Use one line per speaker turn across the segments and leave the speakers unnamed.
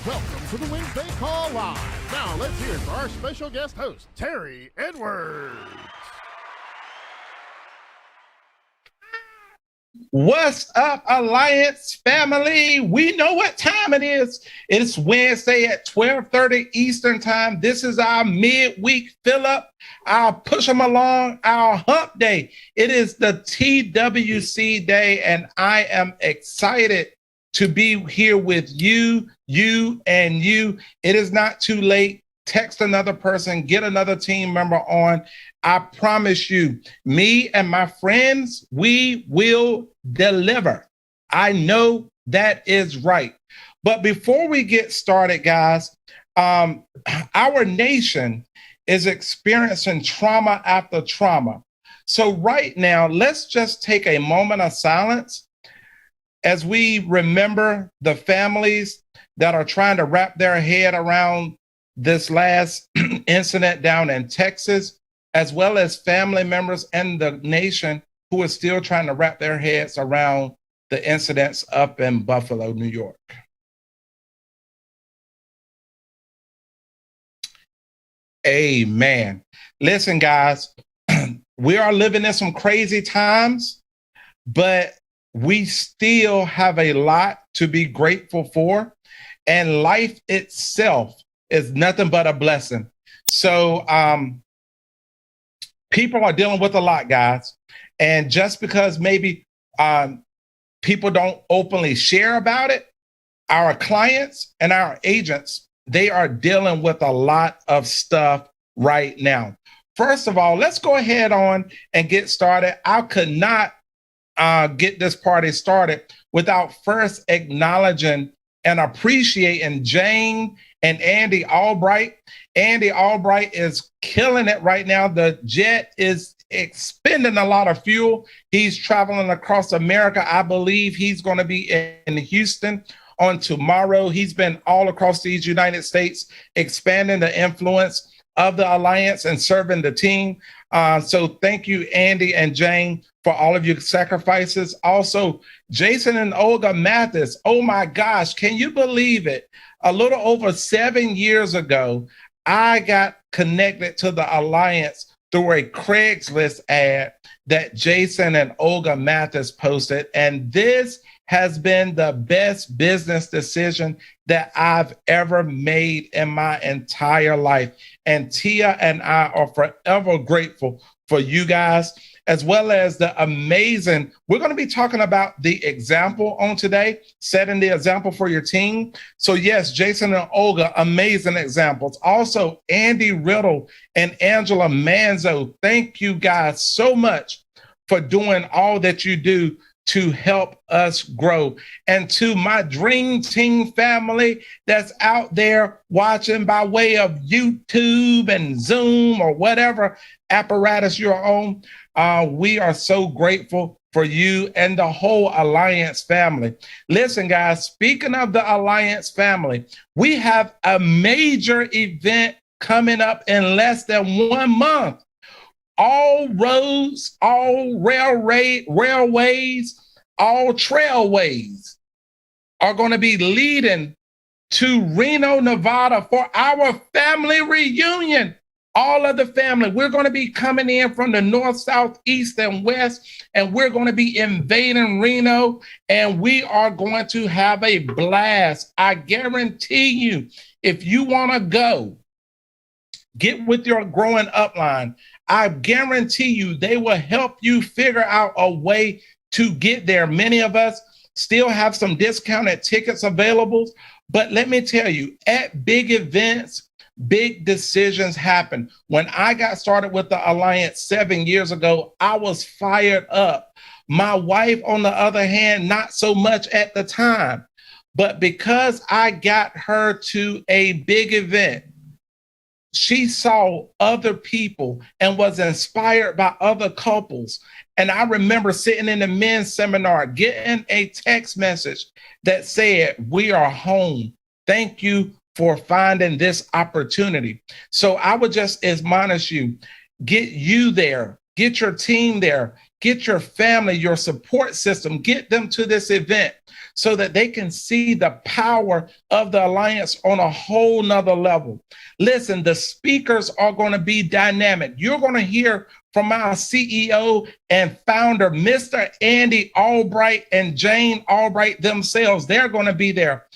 Welcome to the Wednesday Call Live. Now let's hear it for our special guest host, Terry Edwards.
What's up, Alliance family? We know what time it is. It's Wednesday at 12:30 Eastern time. This is our midweek fill-up, our push them along, our hump day. It is the TWC day, and I am excited to be here with you, and you. It is not too late. Text another person, get another team member on. I promise you, me and my friends, we will deliver. I know that is right. But before we get started, guys, our nation is experiencing trauma after trauma. So right now, let's just take a moment of silence as we remember the families that are trying to wrap their head around this last incident down in Texas, as well as family members and the nation who are still trying to wrap their heads around the incidents up in Buffalo, New York. Amen. Listen, guys, we are living in some crazy times, but we still have a lot to be grateful for, and life itself is nothing but a blessing. So people are dealing with a lot, guys. And just because maybe people don't openly share about it, our clients and our agents, they are dealing with a lot of stuff right now. First of all, let's go ahead on and get started. I could not get this party started without first acknowledging and appreciating Jane and Andy Albright. Andy Albright is killing it right now. The jet is expending a lot of fuel. He's traveling across America. I believe he's going to be in Houston on tomorrow. He's been all across these United States, expanding the influence of the Alliance and serving the team. So thank you, Andy and Jane, for all of your sacrifices. Also, Jason and Olga Mathis. Oh my gosh, can you believe it? A little over 7 years ago, I got connected to the Alliance through a Craigslist ad that Jason and Olga Mathis posted. And this has been the best business decision that I've ever made in my entire life. And Tia and I are forever grateful for you guys, as well as the amazing, we're going to be talking about the example on today, setting the example for your team. So yes, Jason and Olga, amazing examples. Also, Andy Riddle and Angela Manzo, thank you guys so much for doing all that you do to help us grow. And to my dream team family that's out there watching by way of YouTube and Zoom or whatever apparatus you're on, we are so grateful for you and the whole Alliance family. Listen, guys, speaking of the Alliance family, we have a major event coming up in less than 1 month. All roads, all railways, all trailways are going to be leading to Reno, Nevada for our family reunion. All of the family, we're going to be coming in from the north, south, east, and west, and we're going to be invading Reno, and we are going to have a blast. I guarantee you, if you want to go, get with your growing upline. I guarantee you they will help you figure out a way to get there. Many of us still have some discounted tickets available, but let me tell you, at big events, big decisions happen. When I got started with the Alliance 7 years ago, I was fired up. My wife, on the other hand, not so much at the time, but because I got her to a big event, she saw other people and was inspired by other couples. And I remember sitting in the men's seminar, getting a text message that said, "We are home. Thank you for finding this opportunity." So I would just admonish you, get you there, Get your team there. Get your family, your support system. Get them to this event so that they can see the power of the Alliance on a whole nother level. Listen, the speakers are going to be dynamic. You're going to hear from our CEO and founder, Mr. Andy Albright and Jane Albright themselves. They're going to be there.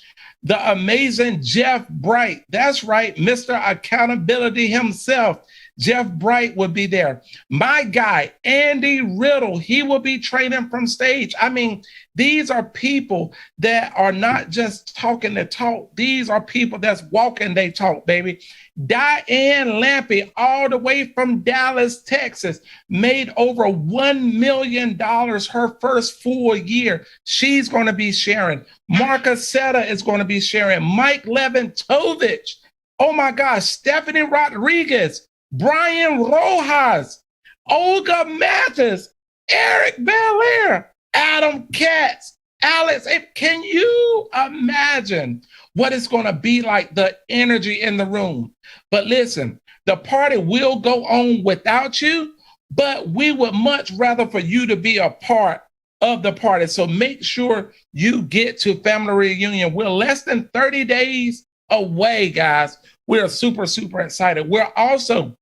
The amazing Jeff Bright. That's right, Mr. Accountability himself. Jeff Bright will be there. My guy, Andy Riddle, he will be training from stage. I mean, these are people that are not just talking the talk. These are people that's walking they talk, baby. Diane Lampy, all the way from Dallas, Texas, made over $1 million her first full year. She's going to be sharing. Marca Seta is going to be sharing. Mike Leventovich. Oh my gosh, Stephanie Rodriguez. Brian Rojas, Olga Mathis, Eric Belair, Adam Katz, Alex. Can you imagine what it's going to be like, the energy in the room? But listen, the party will go on without you, but we would much rather for you to be a part of the party. So make sure you get to Family Reunion. We're less than 30 days away, guys. We're super, super excited. We're also,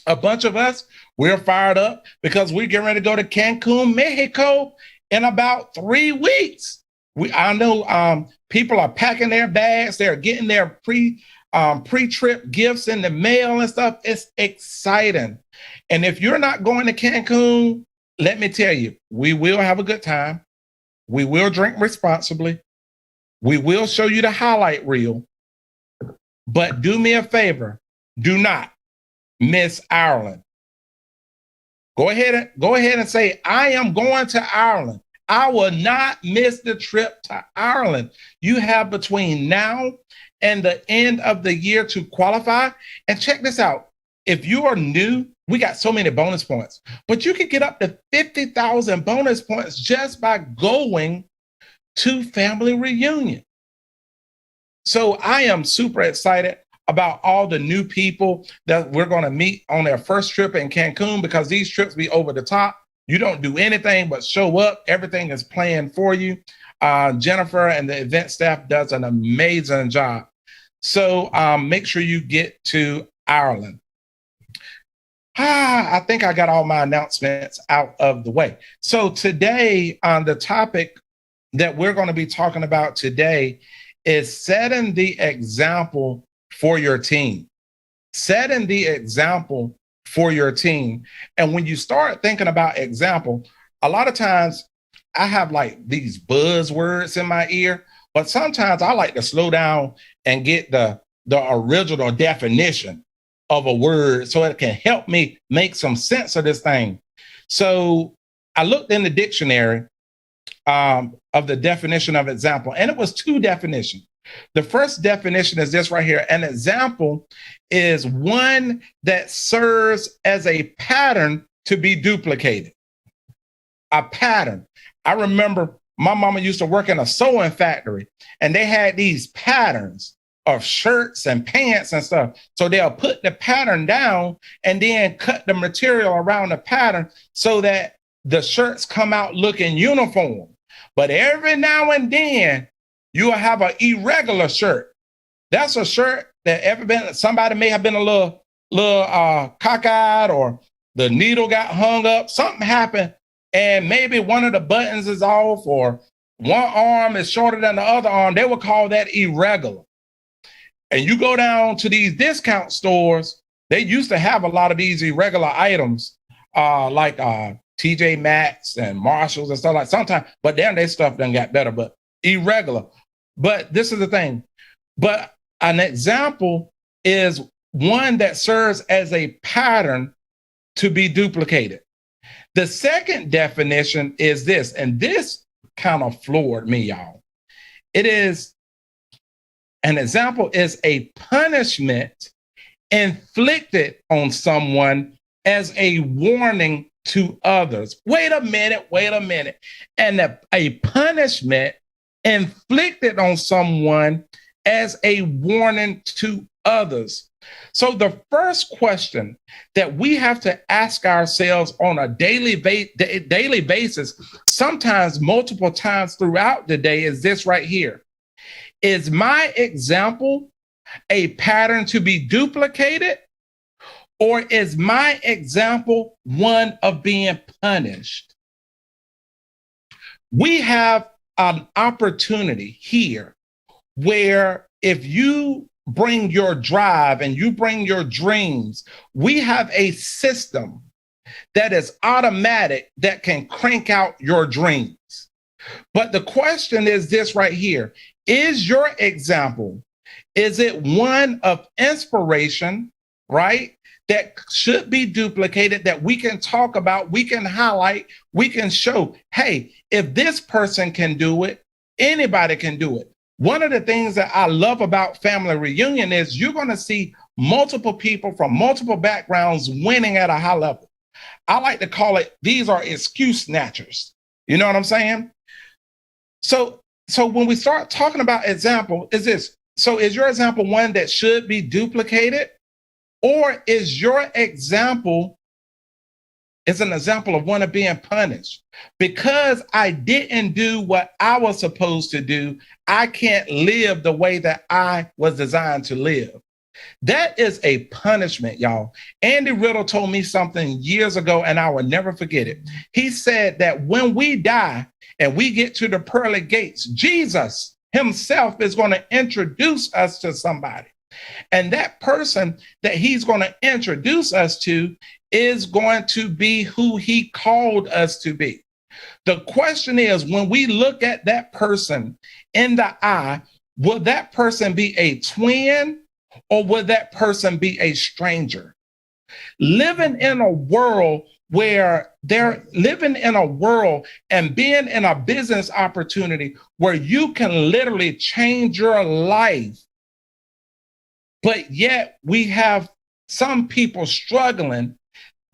a bunch of us, we're fired up because we're getting ready to go to Cancun, Mexico in about 3 weeks. I know people are packing their bags. They're getting their pre-trip gifts in the mail and stuff. It's exciting. And if you're not going to Cancun, let me tell you, we will have a good time. We will drink responsibly. We will show you the highlight reel. But do me a favor, do not miss Ireland. Go ahead and say, I am going to Ireland. I will not miss the trip to Ireland. You have between now and the end of the year to qualify. And check this out. If you are new, we got so many bonus points, but you can get up to 50,000 bonus points just by going to Family Reunion. So I am super excited about all the new people that we're going to meet on their first trip in Cancun, because these trips be over the top. You don't do anything but show up. Everything is planned for you. Jennifer and the event staff does an amazing job. So make sure you get to Ireland. I think I got all my announcements out of the way. So today, the topic that we're going to be talking about today is setting the example for your team. Setting the example for your team. And when you start thinking about example, a lot of times I have like these buzzwords in my ear, but sometimes I like to slow down and get the original definition of a word so it can help me make some sense of this thing. So I looked in the dictionary of the definition of example, and it was 2 definitions. The first definition is this right here. An example is one that serves as a pattern to be duplicated. A pattern. I remember my mama used to work in a sewing factory, and they had these patterns of shirts and pants and stuff. So they'll put the pattern down and then cut the material around the pattern so that the shirts come out looking uniform. But every now and then, you'll have an irregular shirt. That's a shirt that somebody may have been a little cockeyed, or the needle got hung up, something happened, and maybe one of the buttons is off, or one arm is shorter than the other arm. They would call that irregular. And you go down to these discount stores, they used to have a lot of these irregular items, like TJ Maxx and Marshalls and stuff like sometimes, but then their stuff done got better, but irregular. But this is the thing. But an example is one that serves as a pattern to be duplicated. The second definition is this, and this kind of floored me, y'all. It is, an example is a punishment inflicted on someone as a warning to others. Wait a minute. And a punishment inflicted on someone as a warning to others. So the first question that we have to ask ourselves on a daily basis, sometimes multiple times throughout the day, is this right here. Is my example a pattern to be duplicated, or is my example one of being punished? We have an opportunity here where if you bring your drive and you bring your dreams, we have a system that is automatic that can crank out your dreams. But the question is this right here. Is your example, is it one of inspiration, right? That should be duplicated, that we can talk about, we can highlight, we can show, hey, if this person can do it, anybody can do it. One of the things that I love about Family Reunion is you're going to see multiple people from multiple backgrounds winning at a high level. I like to call it, these are excuse snatchers. You know what I'm saying? So when we start talking about example, is your example one that should be duplicated? Or is your example an example of one of being punished? Because I didn't do what I was supposed to do, I can't live the way that I was designed to live. That is a punishment, y'all. Andy Riddle told me something years ago, and I will never forget it. He said that when we die and we get to the pearly gates, Jesus himself is going to introduce us to somebody. And that person that he's going to introduce us to is going to be who he called us to be. The question is, when we look at that person in the eye, will that person be a twin or will that person be a stranger? Living in a world where they're living in a world and being in a business opportunity where you can literally change your life. But yet we have some people struggling.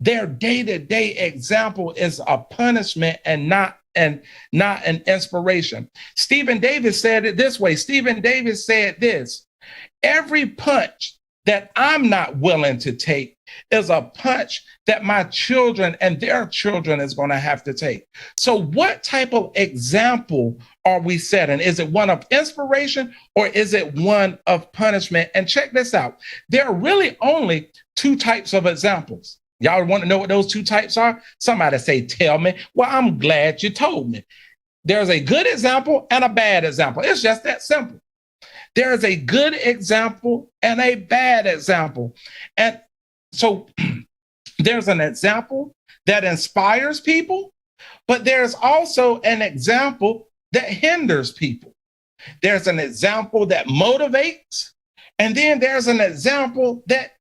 Their day-to-day example is a punishment and not an inspiration. Stephen Davis said it this way. Stephen Davis said this: every punch that I'm not willing to take is a punch that my children and their children is going to have to take. So what type of example are we setting? Is it one of inspiration or is it one of punishment? And check this out. There are really only two types of examples. Y'all want to know what those two types are? Somebody say, tell me. Well, I'm glad you told me. There's a good example and a bad example. It's just that simple. There is a good example and a bad example. And so there's an example that inspires people, but there's also an example that hinders people. There's an example that motivates, and then there's an example that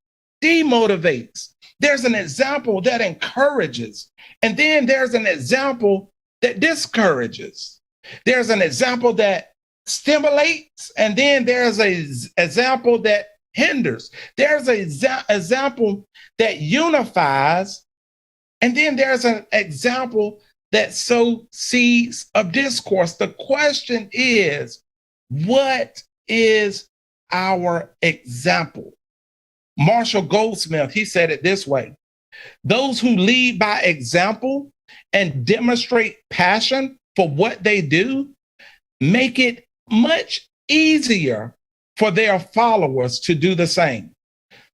demotivates. There's an example that encourages, and then there's an example that discourages. There's an example that stimulates, and then there's an example that hinders. There's an example that unifies, and then there's an example that sows seeds of discourse. The question is, what is our example? Marshall Goldsmith, he said it this way: those who lead by example and demonstrate passion for what they do make it much easier for their followers to do the same.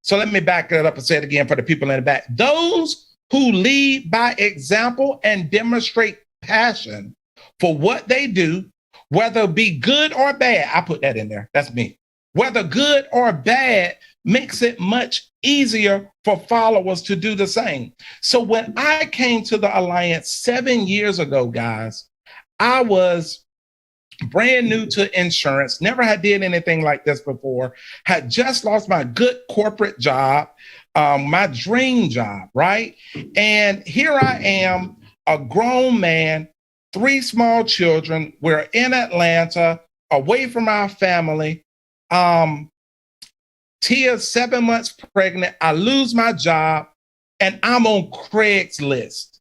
So let me back it up and say it again for the people in the back. Those who lead by example and demonstrate passion for what they do, whether it be good or bad, I put that in there, that's me. Whether good or bad makes it much easier for followers to do the same. So when I came to the Alliance 7 years ago, guys, I was brand new to insurance, never had did anything like this before, had just lost my good corporate job, my dream job, right? And here I am, a grown man, 3 small children. We're in Atlanta, away from our family. Tia's 7 months pregnant. I lose my job and I'm on Craigslist.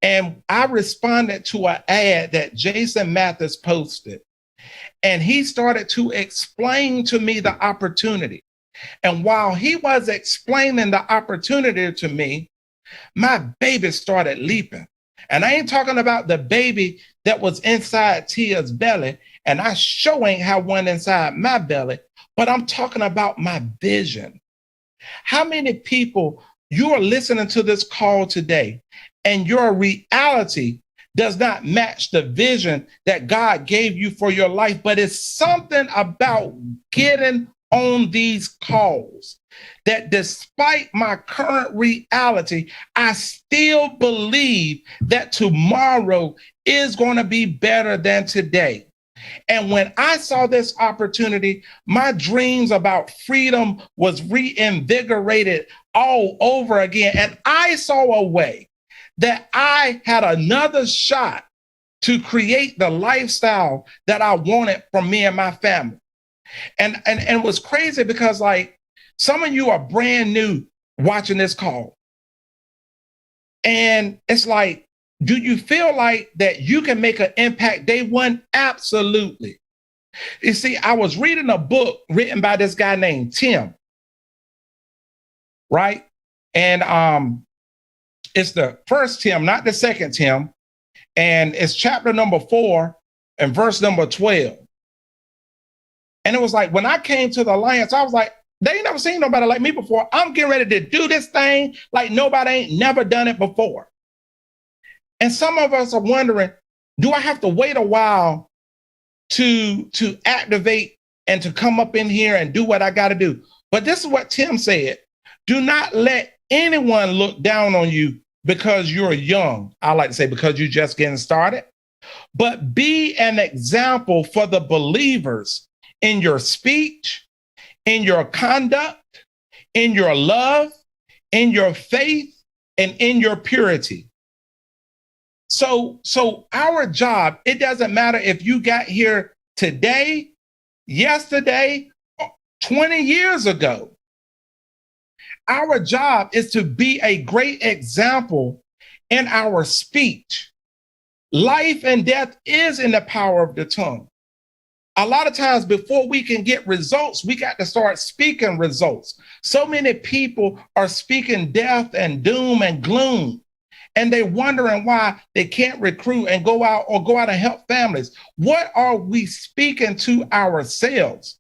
And I responded to an ad that Jason Mathis posted. And he started to explain to me the opportunity. And while he was explaining the opportunity to me, my baby started leaping. And I ain't talking about the baby that was inside Tia's belly, and I sure ain't have one inside my belly, but I'm talking about my vision. How many people you are listening to this call today, and your reality does not match the vision that God gave you for your life, but it's something about getting on these calls that despite my current reality, I still believe that tomorrow is going to be better than today. And when I saw this opportunity, my dreams about freedom was reinvigorated all over again. And I saw a way that I had another shot to create the lifestyle that I wanted for me and my family. And it was crazy because, like, some of you are brand new watching this call. And it's like, do you feel like that you can make an impact day one? Absolutely. You see, I was reading a book written by this guy named Tim, right? And it's the first Tim, not the second Tim. And it's chapter number 4 and verse number 12. And it was like, when I came to the Alliance, I was like, they ain't never seen nobody like me before. I'm getting ready to do this thing like nobody ain't never done it before. And some of us are wondering, do I have to wait a while to activate and to come up in here and do what I got to do? But this is what Tim said. Do not let anyone look down on you because you're young. I like to say because you're just getting started. But be an example for the believers in your speech, in your conduct, in your love, in your faith, and in your purity. So our job, it doesn't matter if you got here today, yesterday, 20 years ago. Our job is to be a great example in our speech. Life and death is in the power of the tongue. A lot of times before we can get results, we got to start speaking results. So many people are speaking death and doom and gloom, and they're wondering why they can't recruit and go out and help families. What are we speaking to ourselves?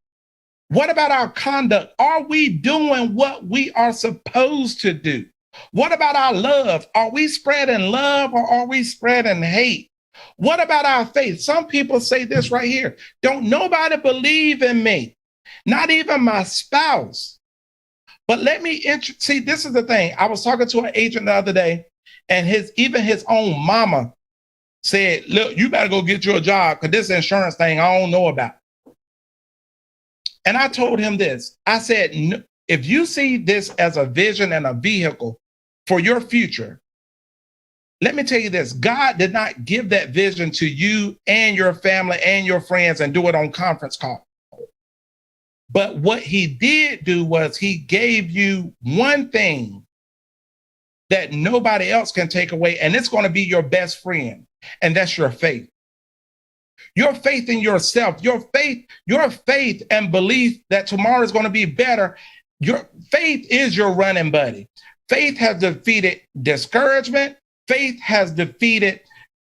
What about our conduct? Are we doing what we are supposed to do? What about our love? Are we spreading love or are we spreading hate? What about our faith? Some people say this right here. Don't nobody believe in me, not even my spouse. But let me see, this is the thing. I was talking to an agent the other day, and even his own mama said, look, you better go get you a job because this insurance thing I don't know about. And I told him this. I said, if you see this as a vision and a vehicle for your future, let me tell you this. God did not give that vision to you and your family and your friends and do it on conference call. But what he did do was he gave you one thing that nobody else can take away, and it's going to be your best friend, and that's your faith. Your faith in yourself, your faith and belief that tomorrow is going to be better. Your faith is your running buddy. Faith has defeated discouragement. Faith has defeated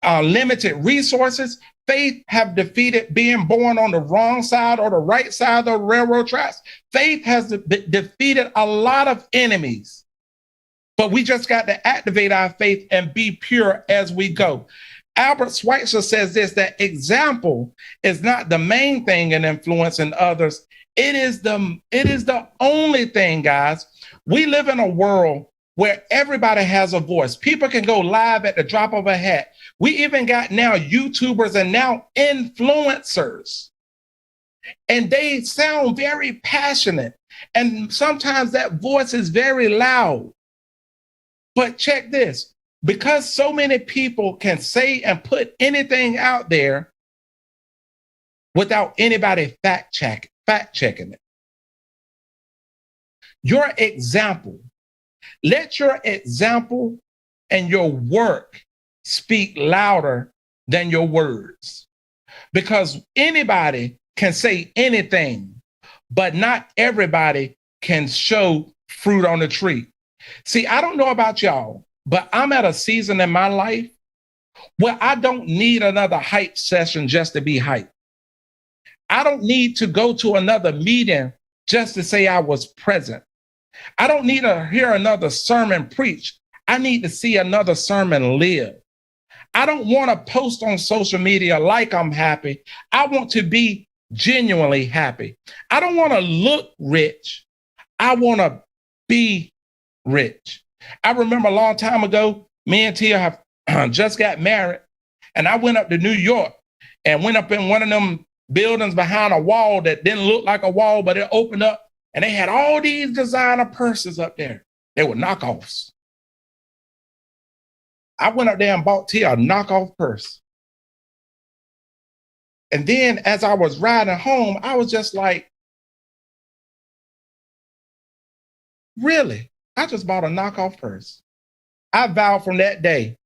limited resources. Faith have defeated being born on the wrong side or the right side of the railroad tracks. Faith has defeated a lot of enemies. But we just got to activate our faith and be pure as we go. Albert Schweitzer says this, that example is not the main thing in influencing others. It is the only thing, guys. We live in a world where everybody has a voice. People can go live at the drop of a hat. We even got now YouTubers and now influencers. And they sound very passionate. And sometimes that voice is very loud. But check this. Because so many people can say and put anything out there without anybody fact checking it. Your example, let your example and your work speak louder than your words. Because anybody can say anything, but not everybody can show fruit on the tree. See, I don't know about y'all, but I'm at a season in my life where I don't need another hype session just to be hype. I don't need to go to another meeting just to say I was present. I don't need to hear another sermon preached. I need to see another sermon live. I don't want to post on social media like I'm happy. I want to be genuinely happy. I don't want to look rich. I want to be rich. I remember a long time ago, me and Tia have just got married, and I went up to New York and went up in one of them buildings behind a wall that didn't look like a wall, but it opened up, and they had all these designer purses up there. They were knockoffs. I went up there and bought Tia a knockoff purse. And then as I was riding home, I was just like, really? I just bought a knockoff purse. I vowed from that day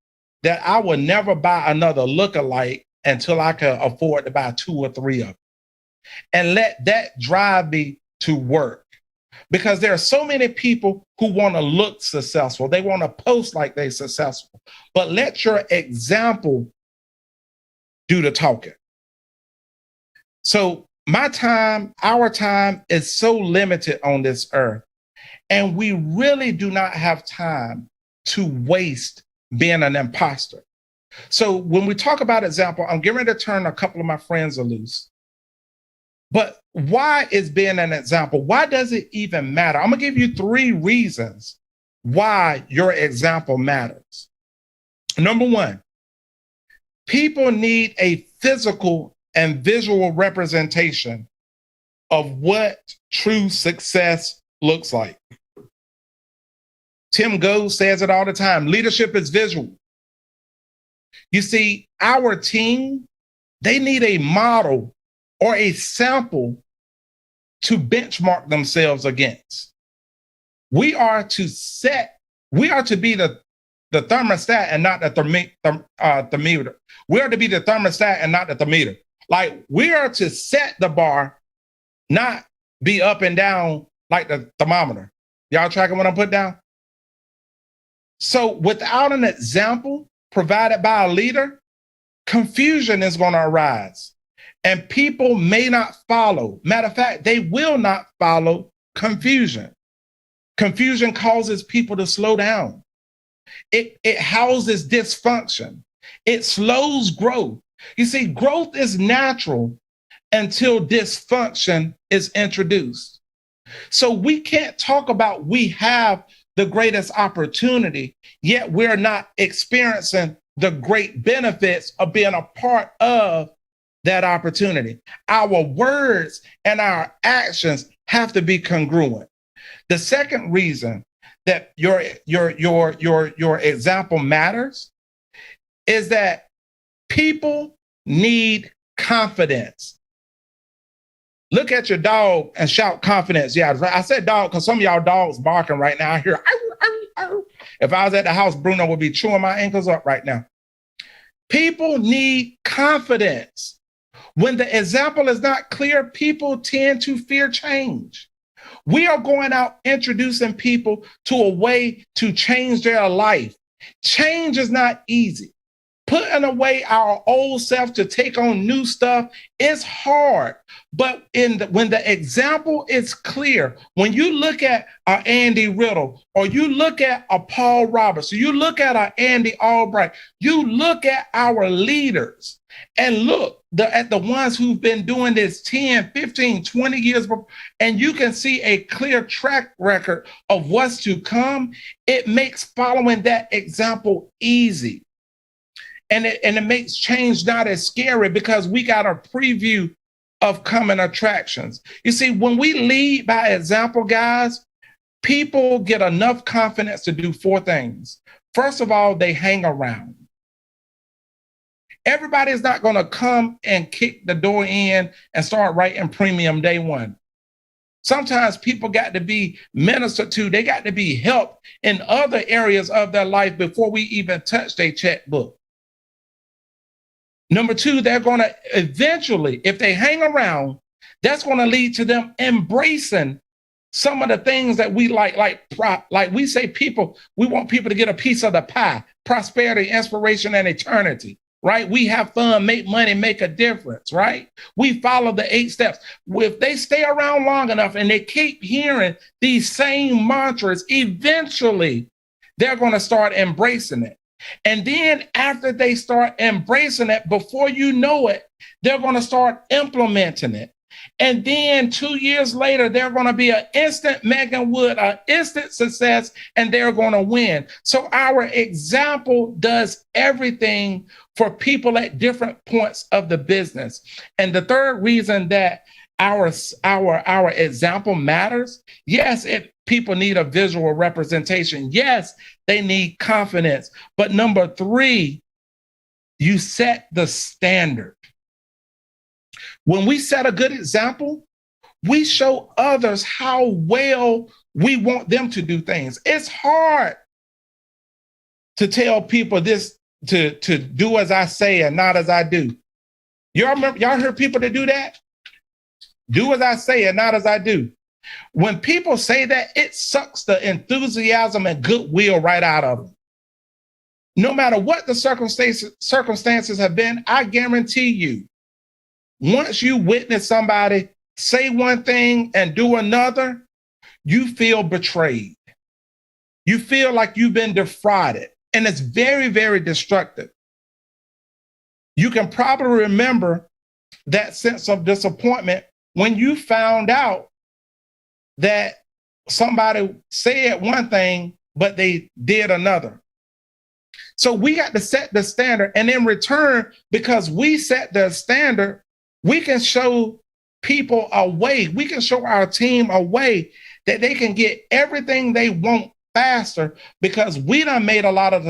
that I would never buy another lookalike until I could afford to buy 2 or 3 of them. And let that drive me to work. Because there are so many people who want to look successful. They want to post like they're successful. But let your example do the talking. So my time, our time is so limited on this earth. And we really do not have time to waste being an imposter. So when we talk about example, I'm getting ready to turn a couple of my friends loose. But why is being an example? Why does it even matter? I'm going to give you 3 reasons why your example matters. Number 1, people need a physical and visual representation of what true success looks like. Tim Goes says it all the time. Leadership is visual. You see, our team, they need a model or a sample to benchmark themselves against. We are to be the thermostat and not the thermometer. We are to be the thermostat and not the thermometer. Like, we are to set the bar, not be up and down like the thermometer. Y'all tracking what I'm putting down? So without an example provided by a leader, confusion is going to arise. And people may not follow. Matter of fact, they will not follow confusion. Confusion causes people to slow down. It houses dysfunction. It slows growth. You see, growth is natural until dysfunction is introduced. So we can't talk about we have the greatest opportunity, yet we're not experiencing the great benefits of being a part of that opportunity. Our words and our actions have to be congruent. The second reason that your example matters is that people need confidence. Look at your dog and shout confidence. Yeah, I said dog because some of y'all dogs barking right now. I hear, arr, arr, arr. If I was at the house, Bruno would be chewing my ankles up right now. People need confidence. When the example is not clear, people tend to fear change. We are going out introducing people to a way to change their life. Change is not easy. Putting away our old self to take on new stuff is hard. But when the example is clear, when you look at Andy Riddle, or you look at Paul Roberts, or you look at Andy Albright, you look at our leaders and look at the ones who've been doing this 10, 15, 20 years, and you can see a clear track record of what's to come. It makes following that example easy. And it makes change not as scary because we got a preview of coming attractions. You see, when we lead by example, guys, people get enough confidence to do 4 things. First of all, they hang around. Everybody is not going to come and kick the door in and start writing premium day one. Sometimes people got to be ministered to. They got to be helped in other areas of their life before we even touch their checkbook. Number 2, they're going to eventually, if they hang around, that's going to lead to them embracing some of the things that we like we say people, we want people to get a piece of the pie, prosperity, inspiration, and eternity, right? We have fun, make money, make a difference, right? We follow the 8 steps. If they stay around long enough and they keep hearing these same mantras, eventually they're going to start embracing it. And then after they start embracing it, before you know it, they're going to start implementing it. And then 2 years later, they're going to be an instant Megan Wood, an instant success, and they're going to win. So our example does everything for people at different points of the business. And the third reason that our example matters, yes, people need a visual representation. Yes, they need confidence. But number 3, you set the standard. When we set a good example, we show others how well we want them to do things. It's hard to tell people this, to do as I say and not as I do. Y'all heard people that do that? Do as I say and not as I do. When people say that, it sucks the enthusiasm and goodwill right out of them. No matter what the circumstances have been, I guarantee you, once you witness somebody say one thing and do another, you feel betrayed. You feel like you've been defrauded, and it's very, very destructive. You can probably remember that sense of disappointment when you found out that somebody said one thing, but they did another. So we got to set the standard, and in return, because we set the standard, we can show people a way, we can show our team a way that they can get everything they want faster, because we done made a lot of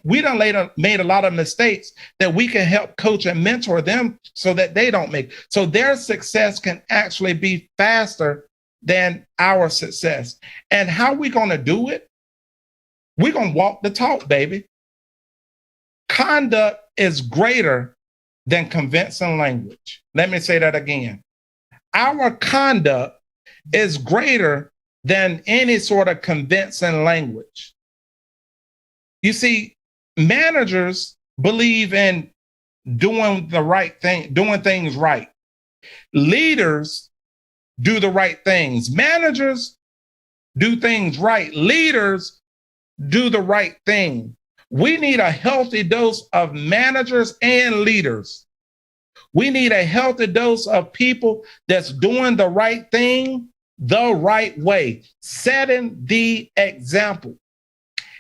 made a lot of mistakes that we can help coach and mentor them so that they don't make. So their success can actually be faster than our success. And how we going to do it? We're going to walk the talk, baby. Conduct is greater than convincing language. Let me say that again. Our conduct is greater than any sort of convincing language. You see, managers believe in doing the right thing, doing things right. Leaders do the right things. Managers do things right. Leaders do the right thing. We need a healthy dose of managers and leaders. We need a healthy dose of people that's doing the right thing the right way, setting the example.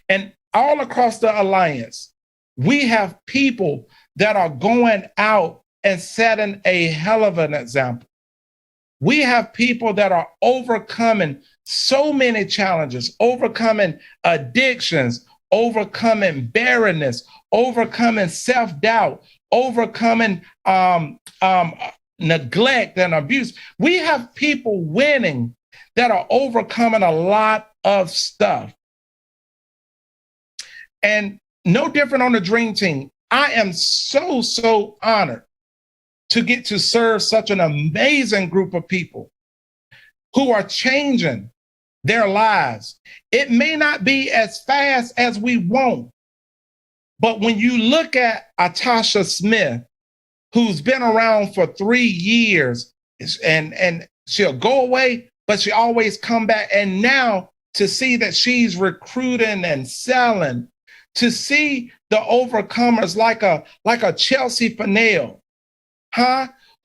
And all across the alliance, we have people that are going out and setting a hell of an example. We have people that are overcoming so many challenges, overcoming addictions, overcoming barrenness, overcoming self-doubt, overcoming neglect and abuse. We have people winning that are overcoming a lot of stuff. And no different on the dream team. I am so honored to get to serve such an amazing group of people who are changing their lives. It may not be as fast as we want, but when you look at Atasha Smith, who's been around for 3 years, and she'll go away, but she always come back. And now to see that she's recruiting and selling, to see the overcomers like a Chelsea Fennell,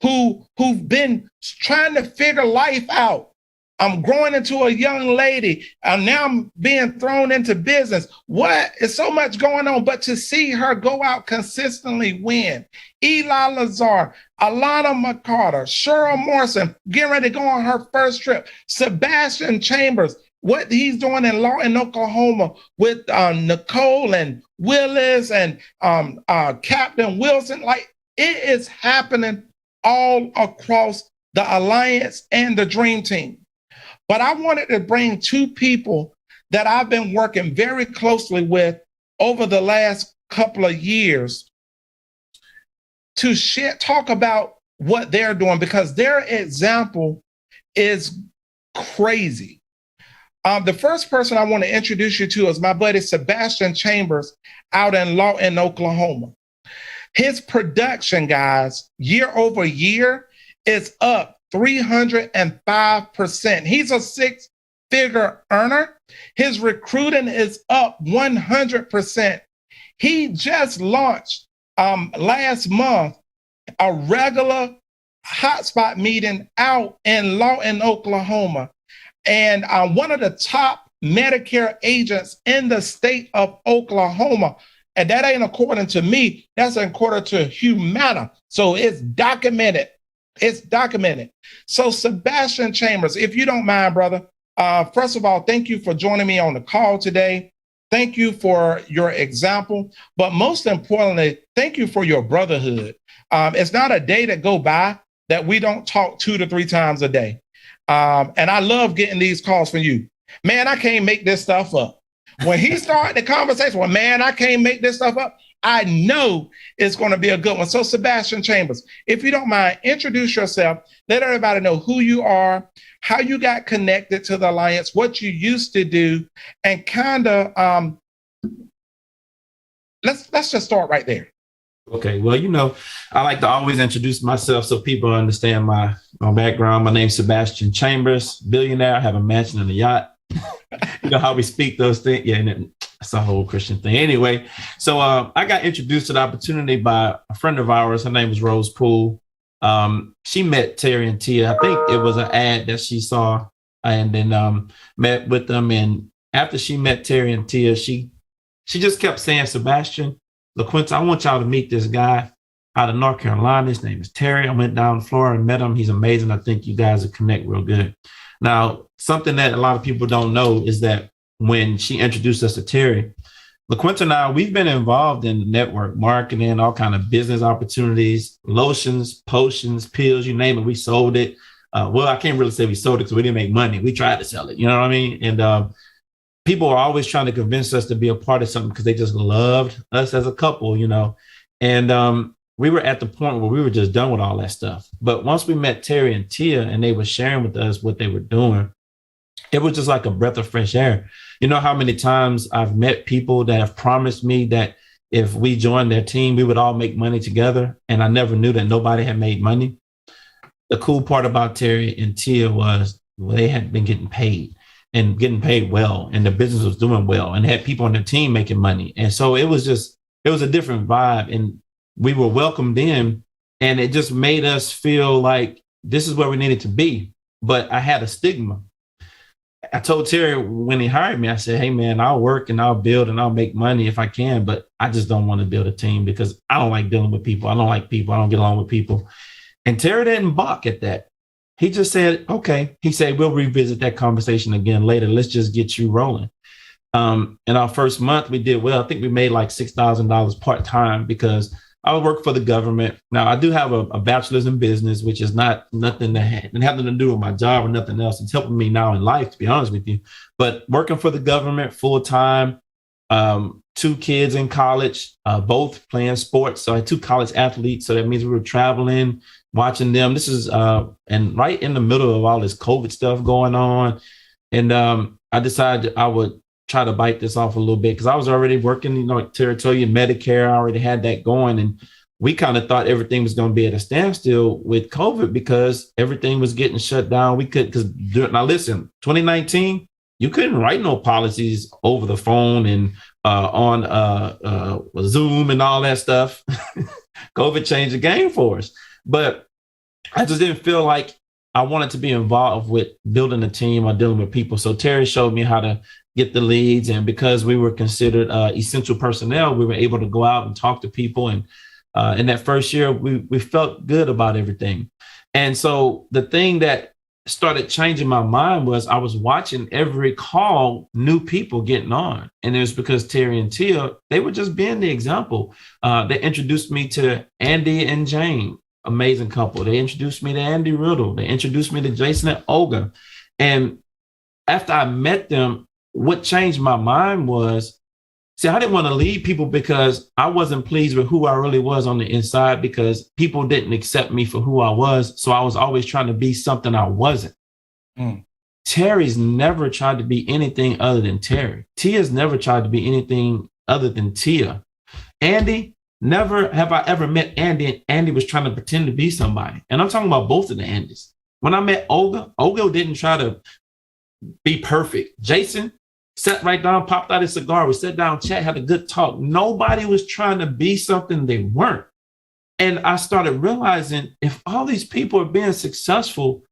who've been trying to figure life out. I'm growing into a young lady, and now I'm being thrown into business. What is so much going on? But to see her go out consistently win. Eli Lazar, Alana McCarter, Cheryl Morrison, getting ready to go on her first trip. Sebastian Chambers, what he's doing in Lawton, Oklahoma with Nicole and Willis and Captain Wilson. Like, it is happening all across the Alliance and the Dream Team. But I wanted to bring 2 people that I've been working very closely with over the last couple of years to talk about what they're doing, because their example is crazy. The first person I want to introduce you to is my buddy Sebastian Chambers out in Lawton, Oklahoma. His production, guys, year over year is up 305%. He's a six-figure earner. His recruiting is up 100%. He just launched last month a regular hotspot meeting out in Lawton, Oklahoma. And one of the top Medicare agents in the state of Oklahoma. And that ain't according to me, that's according to Humana. So it's documented. It's documented. So Sebastian Chambers, if you don't mind, brother, first of all, thank you for joining me on the call today. Thank you for your example. But most importantly, thank you for your brotherhood. It's not a day that go by that we don't talk 2 to 3 times a day. And I love getting these calls from you. Man, I can't make this stuff up. When he started the conversation, well, man, I can't make this stuff up. I know it's going to be a good one. So Sebastian Chambers, if you don't mind, introduce yourself. Let everybody know who you are, how you got connected to the Alliance, what you used to do, and kind of let's just start right there.
Okay, well, I like to always introduce myself so people understand my background. My name's Sebastian Chambers, billionaire. I have a mansion and a yacht. You know how we speak those things. Yeah, and it's a whole Christian thing. Anyway, so I got introduced to the opportunity by a friend of ours. Her name was Rose Poole. She met Terry and Tia. I think it was an ad that she saw and then met with them. And after she met Terry and Tia, she just kept saying, Sebastian, LaQuinta, I want y'all to meet this guy out of North Carolina. His name is Terry. I went down to Florida and met him. He's amazing. I think you guys will connect real good. Now, something that a lot of people don't know is that when she introduced us to Terry, LaQuinta and I, we've been involved in network marketing, all kind of business opportunities, lotions, potions, pills, you name it. We sold it. Well, I can't really say we sold it because we didn't make money. We tried to sell it. You know what I mean? And people are always trying to convince us to be a part of something because they just loved us as a couple, And we were at the point where we were just done with all that stuff. But once we met Terry and Tia and they were sharing with us what they were doing, it was just like a breath of fresh air. You know how many times I've met people that have promised me that if we joined their team, we would all make money together. And I never knew that nobody had made money. The cool part about Terry and Tia was they had been getting paid and getting paid well. And the business was doing well and had people on their team making money. And so it was a different vibe. And we were welcomed in, and it just made us feel like this is where we needed to be. But I had a stigma. I told Terry when he hired me, I said, hey, man, I'll work and I'll build and I'll make money if I can, but I just don't want to build a team because I don't like dealing with people. I don't like people. I don't get along with people. And Terry didn't balk at that. He just said, okay. He said, we'll revisit that conversation again later. Let's just get you rolling. In our first month, we did well. I think we made like $6,000 part-time because I work for the government. Now, I do have a bachelor's in business, which is nothing to do with my job or nothing else. It's helping me now in life, to be honest with you. But working for the government full time, 2 kids in college, both playing sports. So I had 2 college athletes. So that means we were traveling, watching them. This is and right in the middle of all this COVID stuff going on. And I decided I would try to bite this off a little bit because I was already working, like Terry told you, Medicare. I already had that going. And we kind of thought everything was going to be at a standstill with COVID because everything was getting shut down. We could, now listen, 2019, you couldn't write no policies over the phone and on Zoom and all that stuff. COVID changed the game for us. But I just didn't feel like I wanted to be involved with building a team or dealing with people. So Terry showed me how to get the leads. And because we were considered essential personnel, we were able to go out and talk to people. And in that first year, we felt good about everything. And so the thing that started changing my mind was I was watching every call, new people getting on. And it was because Terry and Tia, they were just being the example. They introduced me to Andy and Jane, amazing couple. They introduced me to Andy Riddle. They introduced me to Jason and Olga. And after I met them, what changed my mind was, see, I didn't want to lead people because I wasn't pleased with who I really was on the inside because people didn't accept me for who I was. So I was always trying to be something I wasn't. Terry's never tried to be anything other than Terry. Tia's never tried to be anything other than Tia. Andy, never have I ever met Andy and Andy was trying to pretend to be somebody. And I'm talking about both of the Andys. When I met Olga, Olga didn't try to be perfect. Jason sat right down, popped out his cigar. We sat down, chat, had a good talk. Nobody was trying to be something they weren't. And I started realizing if all these people are being successful,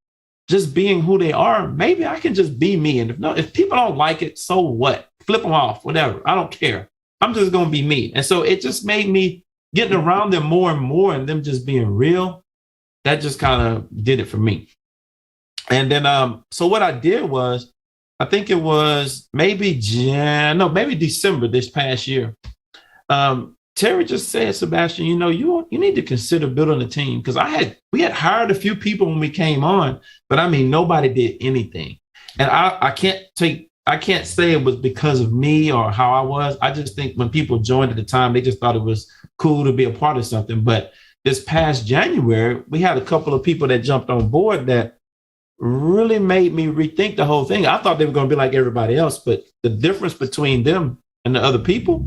just being who they are, maybe I can just be me. And if people don't like it, so what? Flip them off, whatever. I don't care. I'm just going to be me. And so it just made me getting around them more and more and them just being real. That just kind of did it for me. And then, so what I did was, I think it was maybe December this past year. Terry just said, Sebastian, you need to consider building a team, because we had hired a few people when we came on, but I mean, nobody did anything. And I can't say it was because of me or how I was. I just think when people joined at the time, they just thought it was cool to be a part of something. But this past January, we had a couple of people that jumped on board that really made me rethink the whole thing. I thought they were going to be like everybody else, but the difference between them and the other people,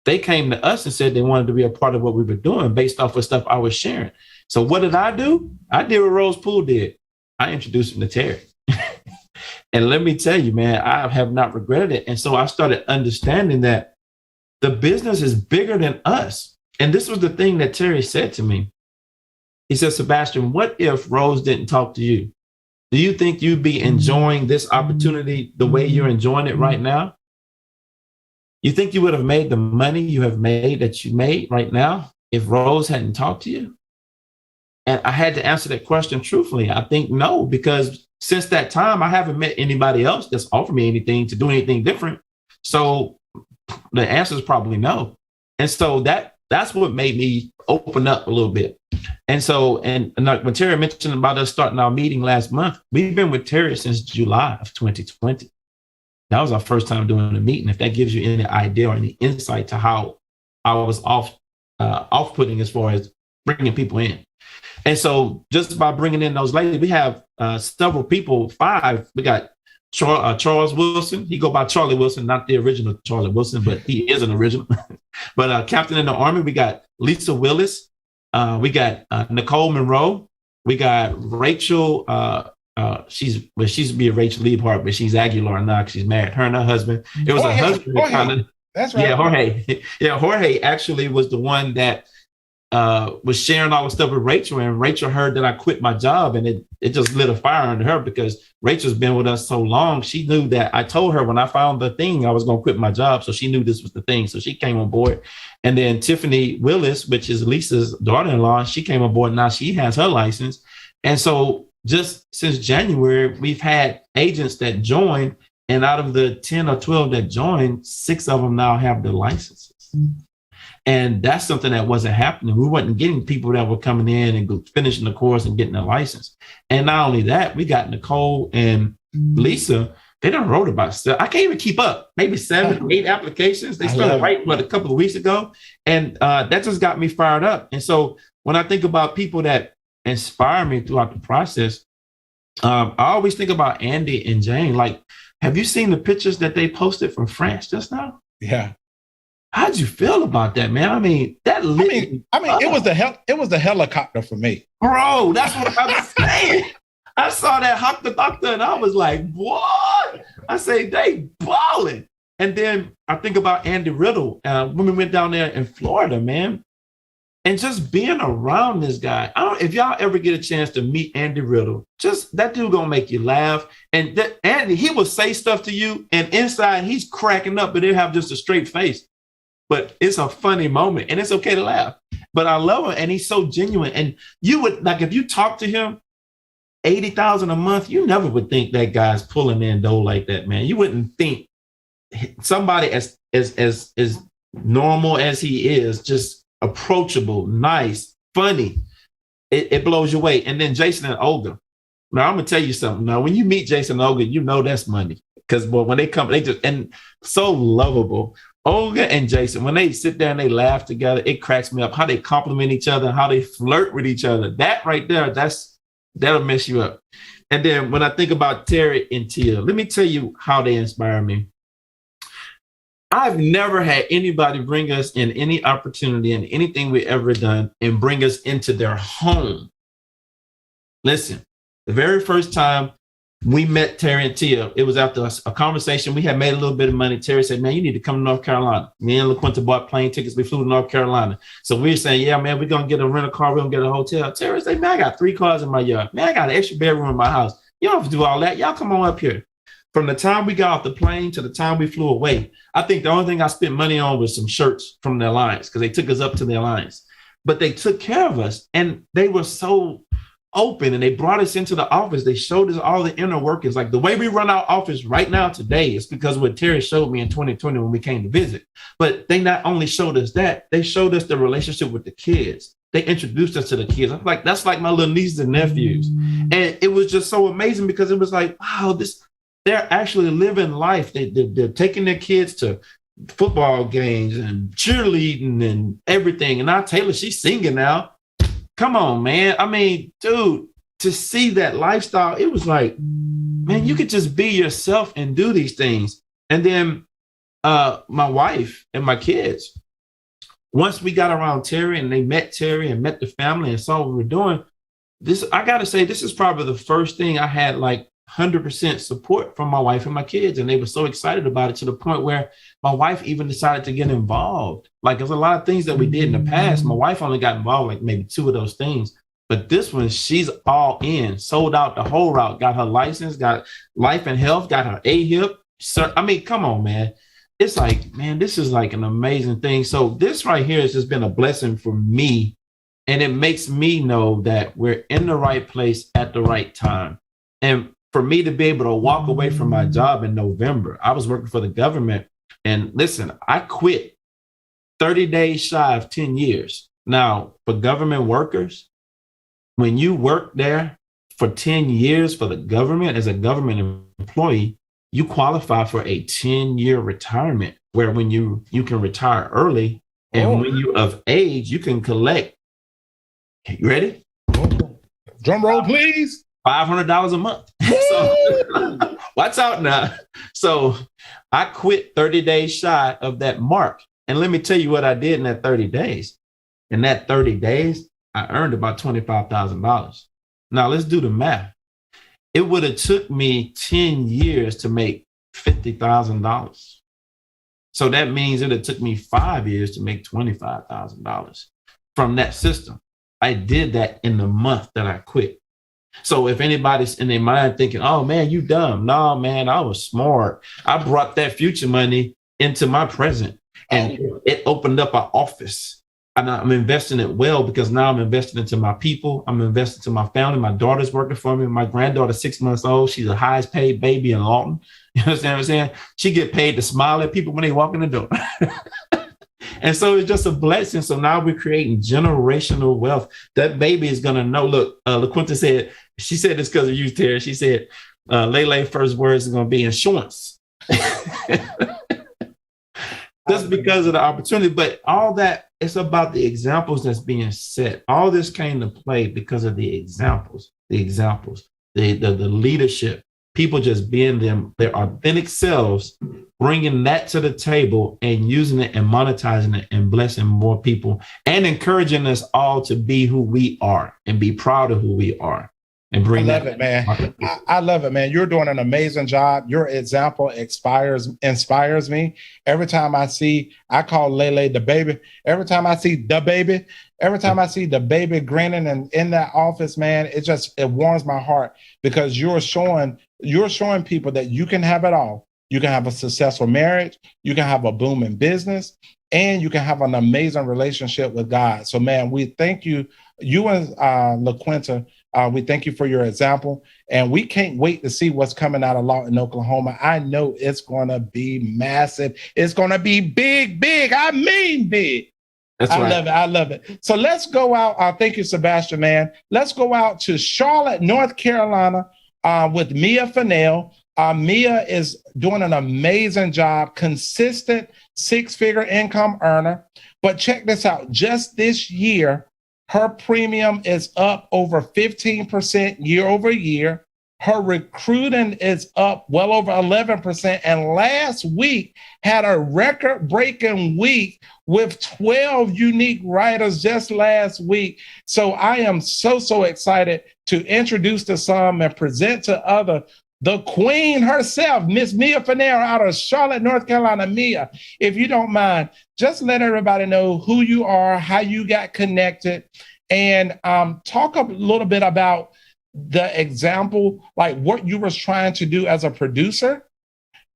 they came to us and said they wanted to be a part of what we were doing based off of stuff I was sharing. So what did I do? I did what Rose Poole did. I introduced him to Terry. And let me tell you, man, I have not regretted it. And so I started understanding that the business is bigger than us. And this was the thing that Terry said to me. He said, Sebastian, what if Rose didn't talk to you? Do you think you'd be enjoying this opportunity the way you're enjoying it right now? You think you would have made the money you have made that you made right now if Rose hadn't talked to you? And I had to answer that question truthfully. I think no, because since that time, I haven't met anybody else that's offered me anything to do anything different. So the answer is probably no. And so that's what made me open up a little bit. And so, and like when Terry mentioned about us starting our meeting last month, we've been with Terry since July of 2020. That was our first time doing a meeting. If that gives you any idea or any insight to how I was off-putting as far as bringing people in. And so just by bringing in those ladies, we have several people, 5. We got Charles Wilson. He go by Charlie Wilson, not the original Charlie Wilson, but he is an original. But Captain in the Army, we got Lisa Willis. We got Nicole Monroe. We got Rachel. She's to be a Rachel Liebhart, but she's Aguilar now because she's married. Her and her husband. It was a husband.
Jorge. That's right.
Yeah, Jorge. Yeah, Jorge actually was the one that was sharing all the stuff with Rachel, and Rachel heard that I quit my job, and it just lit a fire under her because Rachel's been with us so long. She knew that I told her when I found the thing I was going to quit my job, so she knew this was the thing. So she came on board. And then Tiffany Willis, which is Lisa's daughter-in-law, she came on board. Now she has her license. And so just since January, we've had agents that joined, and out of the 10 or 12 that joined, 6 of them now have their licenses. And that's something that wasn't happening. We wasn't getting people that were coming in and finishing the course and getting their license. And not only that, we got Nicole and Lisa. They done wrote about stuff. I can't even keep up. Maybe 7, 8 applications. They started writing a couple of weeks ago. And that just got me fired up. And so when I think about people that inspire me throughout the process, I always think about Andy and Jane. Like, have you seen the pictures that they posted from France just now?
Yeah.
How'd you feel about that, man? I mean,
it was the helicopter for me.
Bro, that's what I was saying. I saw that doctor and I was like, what? I say, they balling. And then I think about Andy Riddle when we went down there in Florida, man. And just being around this guy. If y'all ever get a chance to meet Andy Riddle, just that dude gonna make you laugh. And Andy, he will say stuff to you, and inside he's cracking up, but he'll have just a straight face. But it's a funny moment, and it's okay to laugh. But I love him, and he's so genuine. And you would, like, if you talk to him, $80,000 a month, you never would think that guy's pulling in dough like that, man. You wouldn't think somebody as normal as he is, just approachable, nice, funny. It blows you away. And then Jason and Olga. Now I'm gonna tell you something. Now, when you meet Jason and Olga, you know that's money. Because when they come, they just and so lovable. Olga and Jason, when they sit there and they laugh together, it cracks me up. How they compliment each other, how they flirt with each other. That right there, that'll mess you up. And then when I think about Terry and Tia, let me tell you how they inspire me. I've never had anybody bring us in any opportunity in anything we ever done and bring us into their home. Listen, the very first time we met Terry and Tia, it was after a conversation. We had made a little bit of money. Terry said, man, you need to come to North Carolina. Me and LaQuinta bought plane tickets. We flew to North Carolina. So we were saying, yeah, man, we're going to get a rental car. We're going to get a hotel. Terry said, man, I got 3 cars in my yard. Man, I got an extra bedroom in my house. You don't have to do all that. Y'all come on up here. From the time we got off the plane to the time we flew away, I think the only thing I spent money on was some shirts from the Alliance because they took us up to the Alliance. But they took care of us, and they were so open, and they brought us into the office. They showed us all the inner workings. Like the way we run our office right now today is because what Terry showed me in 2020 when we came to visit. But they not only showed us that, they showed us the relationship with the kids. They introduced us to the kids. I'm like, that's like my little nieces and nephews. And it was just so amazing because it was like, wow, they're actually living life. They're taking their kids to football games and cheerleading and everything. And now Taylor, she's singing now. Come on, man. I mean, dude, to see that lifestyle, it was like, man, you could just be yourself and do these things. And then my wife and my kids, once we got around Terry and they met Terry and met the family and saw what we were doing, I got to say, this is probably the first thing I had like 100% support from my wife and my kids. And they were so excited about it to the point where my wife even decided to get involved. Like there's a lot of things that we did in the past. My wife only got involved like maybe 2 of those things. But this one, she's all in, sold out the whole route, got her license, got life and health, got her AHIP. So, I mean, come on, man. It's like, man, this is like an amazing thing. So this right here has just been a blessing for me. And it makes me know that we're in the right place at the right time. And for me to be able to walk away from my job in November, I was working for the government. And listen, I quit 30 days shy of 10 years. Now, for government workers, when you work there for 10 years for the government as a government employee, you qualify for a 10-year retirement where when you can retire early. And when you're of age, you can collect. You ready?
Drum roll, please.
$500 a month. So watch out now. So I quit 30 days shy of that mark. And let me tell you what I did in that 30 days. In that 30 days, I earned about $25,000. Now let's do the math. It would have took me 10 years to make $50,000. So that means it would have took me 5 years to make $25,000 from that system. I did that in the month that I quit. So if anybody's in their mind thinking, oh, man, you dumb. No, man, I was smart. I brought that future money into my present and it opened up an office. And I'm investing it well because now I'm investing into my people. I'm investing into my family. My daughter's working for me. My granddaughter's 6 months old. She's the highest paid baby in Lawton. You understand what I'm saying? She get paid to smile at people when they walk in the door. And so it's just a blessing. So now we're creating generational wealth. That baby is going to know. Look, LaQuinta said, she said this because of you, Terry. She said, Lele first words are going to be insurance. Just because of the opportunity. But all that, it's about the examples that's being set. All this came to play because of the examples, the leadership, people just being their authentic selves, bringing that to the table and using it and monetizing it and blessing more people and encouraging us all to be who we are and be proud of who we are. And bring
I love it, man. I love it, man. You're doing an amazing job. Your example inspires me. Every time I see, I call Lele the baby. Every time I see the baby grinning and in that office, man, it warms my heart because you're showing people that you can have it all. You can have a successful marriage, you can have a booming business, and you can have an amazing relationship with God. So, man, we thank you. You and LaQuinta, we thank you for your example, and we can't wait to see what's coming out of Lawton, Oklahoma. I know it's going to be massive. It's going to be big. I mean big. That's right. I love it. So let's go out. Thank you, Sebastian, man. Let's go out to Charlotte, North Carolina with Mia Fennell. Mia is doing an amazing job, consistent 6-figure income earner. But check this out. Just this year, her premium is up over 15% year over year. Her recruiting is up well over 11%. And last week had a record-breaking week with 12 unique writers just last week. So I am so excited to introduce to some and present to others the queen herself, Miss Mia Fennell out of Charlotte, North Carolina. Mia, if you don't mind, just let everybody know who you are, how you got connected, and talk a little bit about the example, like what you was trying to do as a producer.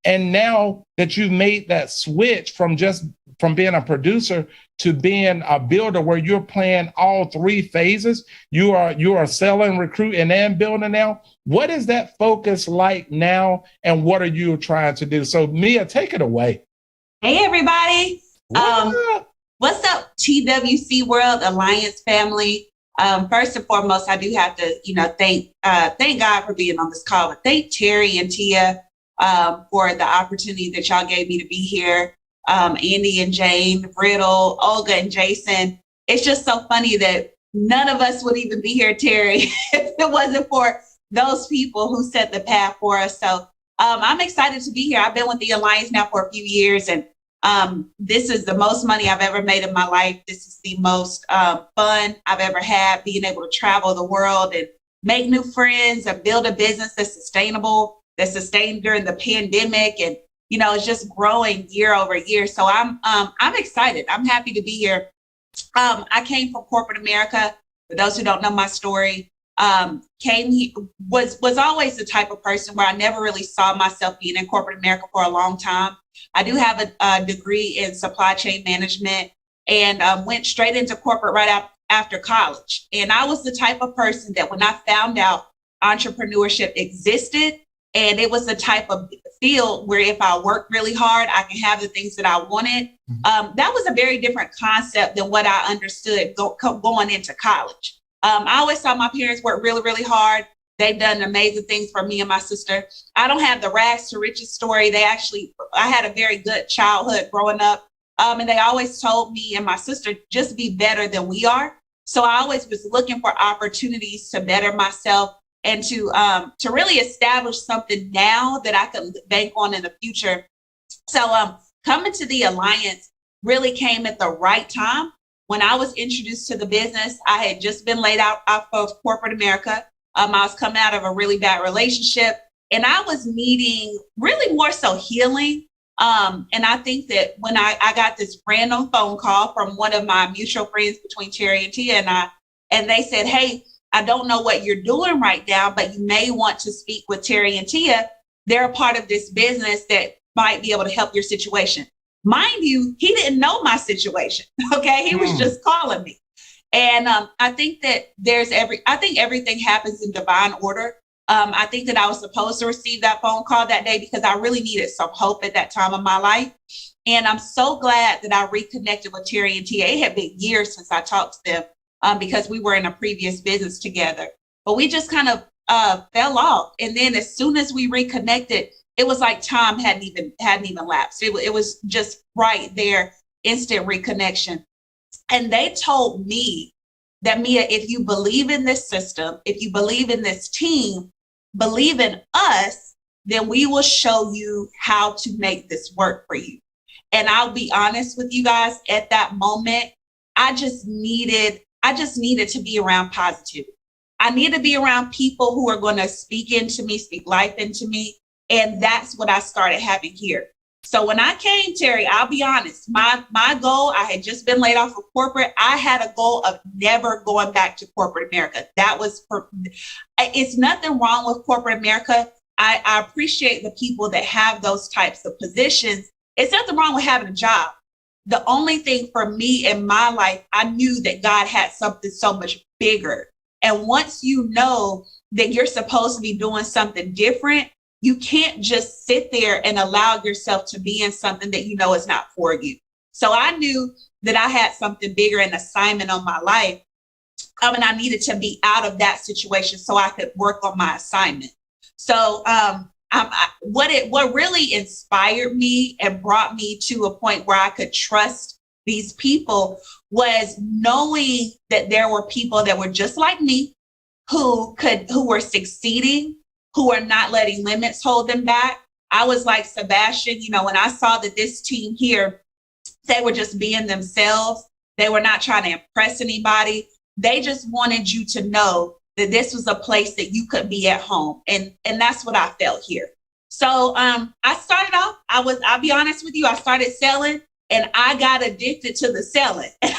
And now that you've made that switch from being a producer to being a builder, where you're playing all three phases, you are selling, recruiting, and building now. What is that focus like now, and what are you trying to do? So Mia, take it away.
Hey everybody. What's up, TWC World Alliance family? First and foremost, I do have to, thank God for being on this call, but thank Terry and Tia for the opportunity that y'all gave me to be here. Andy and Jane, Riddle, Olga and Jason. It's just so funny that none of us would even be here, Terry, if it wasn't for those people who set the path for us. So I'm excited to be here. I've been with the Alliance now for a few years, and this is the most money I've ever made in my life. This is the most fun I've ever had, being able to travel the world and make new friends and build a business that's sustainable, that's sustained during the pandemic. And, it's just growing year over year. So I'm excited. I'm happy to be here. I came from corporate America. For those who don't know my story, was always the type of person where I never really saw myself being in corporate America for a long time. I do have a degree in supply chain management, and went straight into corporate right after college. And I was the type of person that when I found out entrepreneurship existed, and it was the type of field where if I worked really hard, I can have the things that I wanted. That was a very different concept than what I understood going into college. I always saw my parents work really, really hard. They've done amazing things for me and my sister. I don't have the rags to riches story. I had a very good childhood growing up. And they always told me and my sister, just be better than we are. So I always was looking for opportunities to better myself and to really establish something now that I could bank on in the future. So coming to the Alliance really came at the right time. When I was introduced to the business, I had just been laid out of corporate America. I was coming out of a really bad relationship, and I was needing really more so healing. And I think that when I got this random phone call from one of my mutual friends between Terry and Tia and I, and they said, hey, I don't know what you're doing right now, but you may want to speak with Terry and Tia. They're a part of this business that might be able to help your situation. Mind you, he didn't know my situation. Okay. He was just calling me. And I think that I think everything happens in divine order. I think that I was supposed to receive that phone call that day because I really needed some hope at that time of my life. And I'm so glad that I reconnected with Terry and Tia. It had been years since I talked to them because we were in a previous business together. But we just kind of fell off. And then as soon as we reconnected, it was like time hadn't even lapsed. It was just right there, instant reconnection. And they told me that, Mia, if you believe in this system, if you believe in this team, believe in us, then we will show you how to make this work for you. And I'll be honest with you guys, at that moment, I just needed to be around positivity. I need to be around people who are going to speak into me, speak life into me. And that's what I started having here. So when I came, Terry, I'll be honest, my goal, I had just been laid off of corporate. I had a goal of never going back to corporate America. It's nothing wrong with corporate America. I appreciate the people that have those types of positions. It's nothing wrong with having a job. The only thing for me in my life, I knew that God had something so much bigger. And once you know that you're supposed to be doing something different, you can't just sit there and allow yourself to be in something that you know is not for you. So I knew that I had something bigger, an assignment on my life. And I needed to be out of that situation so I could work on my assignment. So what really inspired me and brought me to a point where I could trust these people was knowing that there were people that were just like me who were succeeding, who are not letting limits hold them back. I was like, Sebastian, you know, when I saw that this team here, they were just being themselves. They were not trying to impress anybody. They just wanted you to know that this was a place that you could be at home. And that's what I felt here. So I started off, I'll be honest with you, I started selling and I got addicted to the selling. And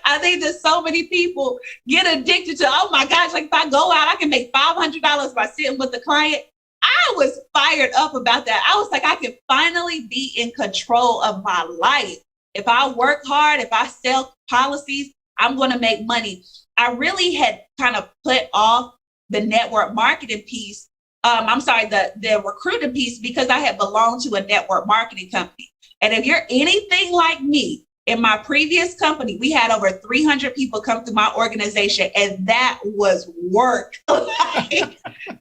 I think that so many people get addicted to, oh my gosh, like if I go out, I can make $500 by sitting with the client. I was fired up about that. I was like, I can finally be in control of my life. If I work hard, if I sell policies, I'm going to make money. I really had kind of put off the network marketing piece. The recruiting piece, because I had belonged to a network marketing company. And if you're anything like me, in my previous company, we had over 300 people come through my organization, and that was work. It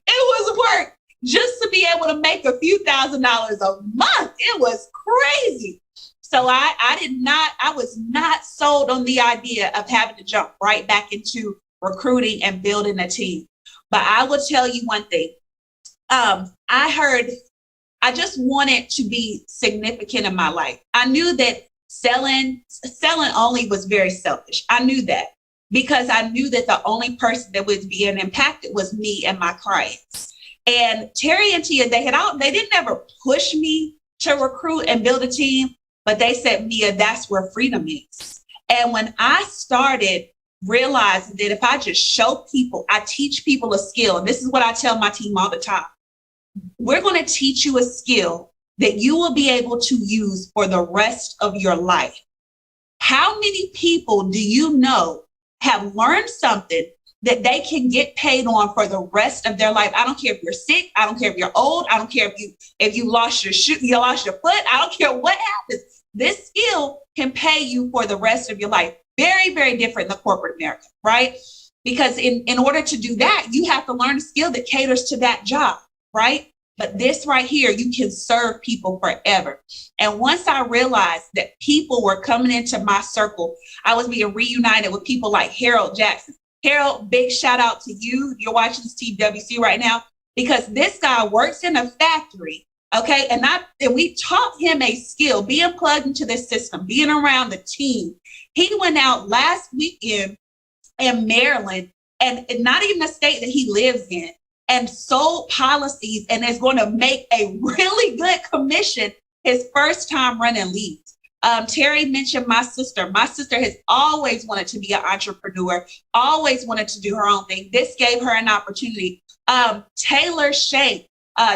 was work just to be able to make a few $1,000s a month. It was crazy. So I was not sold on the idea of having to jump right back into recruiting and building a team. But I will tell you one thing. I just wanted to be significant in my life. I knew that selling only was very selfish. I knew that because I knew that the only person that was being impacted was me and my clients. And Terry and Tia, they didn't ever push me to recruit and build a team, but they said, Mia, that's where freedom is. And when I started realizing that if I just show people, I teach people a skill, and this is what I tell my team all the time. We're going to teach you a skill that you will be able to use for the rest of your life. How many people do you know have learned something that they can get paid on for the rest of their life? I don't care if you're sick. I don't care if you're old. I don't care if you lost your shoe, you lost your foot. I don't care what happens. This skill can pay you for the rest of your life. Very, very different than corporate America, right? Because in order to do that, you have to learn a skill that caters to that job, right? But this right here, you can serve people forever. And once I realized that people were coming into my circle, I was being reunited with people like Harold Jackson. Harold, big shout out to you. You're watching this TWC right now, because this guy works in a factory, okay? And we taught him a skill, being plugged into this system, being around the team. He went out last weekend in Maryland, and not even the state that he lives in, and sold policies, and is going to make a really good commission his first time running leads. Terry mentioned my sister. My sister has always wanted to be an entrepreneur, always wanted to do her own thing. This gave her an opportunity. Taylor Shank,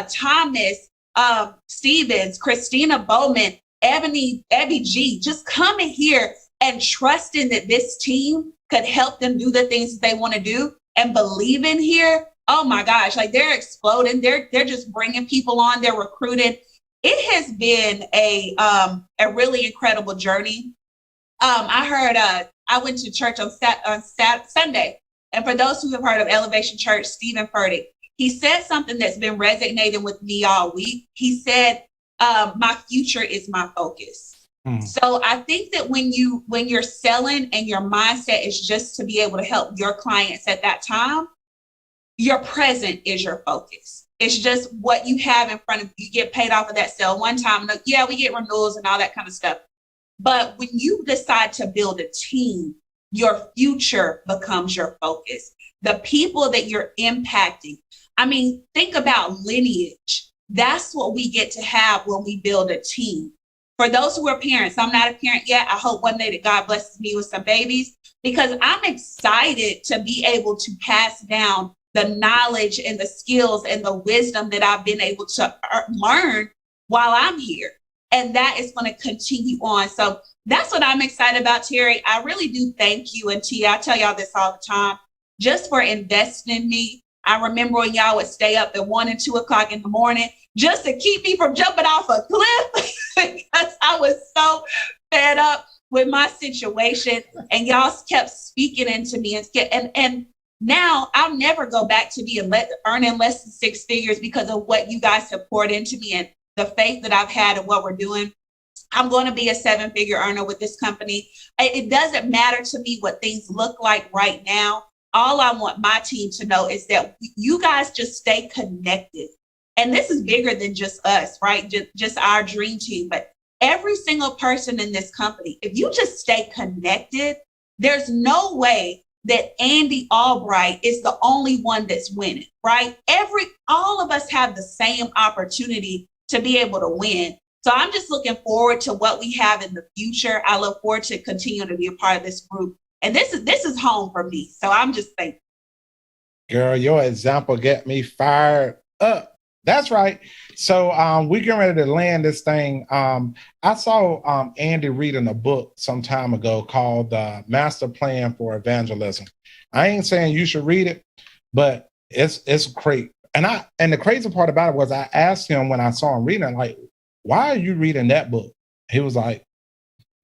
Thomas Stevens, Christina Bowman, Ebby G, just coming here and trusting that this team could help them do the things that they want to do and believing here. Oh my gosh, like they're exploding. They're just bringing people on. They're recruiting. It has been a really incredible journey. I heard, I went to church on Sunday. And for those who have heard of Elevation Church, Stephen Furtick, he said something that's been resonating with me all week. He said, my future is my focus. So I think that when you're selling and your mindset is just to be able to help your clients at that time, your present is your focus. It's just what you have in front of you. You get paid off of that sale one time. Yeah, we get renewals and all that kind of stuff. But when you decide to build a team, your future becomes your focus. The people that you're impacting. I mean, think about lineage. That's what we get to have when we build a team. For those who are parents, I'm not a parent yet. I hope one day that God blesses me with some babies, because I'm excited to be able to pass down the knowledge and the skills and the wisdom that I've been able to learn while I'm here. And that is going to continue on. So that's what I'm excited about, Terry. I really do thank you. And Tia, I tell y'all this all the time, just for investing in me. I remember when y'all would stay up at 1 and 2 o'clock in the morning just to keep me from jumping off a cliff because I was so fed up with my situation. And y'all kept speaking into me and now I'll never go back to being earning less than 6 figures because of what you guys have poured into me and the faith that I've had in what we're doing. I'm going to be a 7-figure earner with this company. It doesn't matter to me what things look like right now. all I want my team to know is that you guys just stay connected. And this is bigger than just us, right? Just our dream team, but every single person in this company, if you just stay connected, there's no way that Andy Albright is the only one that's winning, right? All of us have the same opportunity to be able to win. So I'm just looking forward to what we have in the future. I look forward to continuing to be a part of this group. And this is home for me. So I'm just thankful.
Girl, your example get me fired up. That's right. So we're getting ready to land this thing. I saw Andy reading a book some time ago called Master Plan for Evangelism. I ain't saying you should read it, but it's great. And the crazy part about it was I asked him when I saw him reading, like, why are you reading that book? He was like,